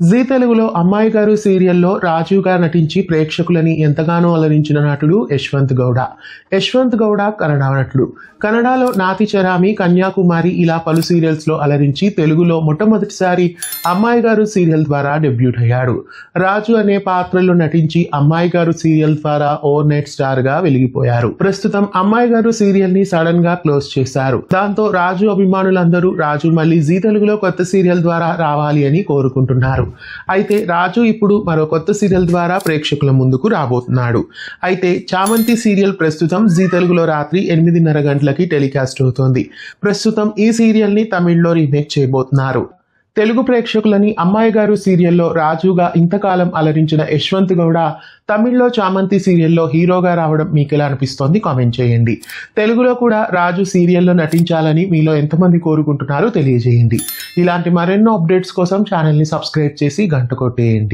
G తెలుగులో అమ్మాయి గారు సీరియల్లో రాజుగా నటించి ప్రేక్షకులని ఎంతగానో అలరించిన నటుడు యశ్వంత్ గౌడ. యశ్వంత్ గౌడ కన్నడ నటుడు. కన్నడలో నాతి చరామి, కన్యాకుమారి ఇలా పలు సీరియల్స్లో అలరించి తెలుగులో మొట్టమొదటిసారి అమ్మాయి గారు సీరియల్ ద్వారా డెబ్యూట్ అయ్యాడు. రాజు అనే పాత్రలో నటించి అమ్మాయి గారు సీరియల్ ద్వారా ఓవర్ నైట్ స్టార్ గా వెలిగిపోయారు. ప్రస్తుతం అమ్మాయి గారు సీరియల్ ని సడన్ గా క్లోజ్ చేశారు. దాంతో రాజు అభిమానులందరూ రాజు మళ్ళీ జీ తెలుగులో కొత్త సీరియల్ ద్వారా రావాలి అని కోరుకుంటున్నారు. అయితే రాజు ఇప్పుడు మరో కొత్త సీరియల్ ద్వారా ప్రేక్షకుల ముందుకు రాబోతున్నాడు. అయితే చామంతి సీరియల్ ప్రస్తుతం జీ తెలుగులో రాత్రి 8:30 గంటలకి టెలికాస్ట్ అవుతోంది. ప్రస్తుతం ఈ సీరియల్ ని తమిళ్లో రీమేక్ చేయబోతున్నారు. తెలుగు ప్రేక్షకులని అమ్మాయి గారు సీరియల్లో రాజుగా ఇంతకాలం అలరించిన యశ్వంత్ గౌడ తమిళ్లో చామంతి సీరియల్లో హీరోగా రావడం మీకు ఎలా అనిపిస్తోంది కామెంట్ చేయండి. తెలుగులో కూడా రాజు సీరియల్లో నటించాలని మీలో ఎంతమంది కోరుకుంటున్నారో తెలియజేయండి. ఇలాంటి మరెన్నో అప్డేట్స్ కోసం ఛానల్ని సబ్స్క్రైబ్ చేసి గంట కొట్టేయండి.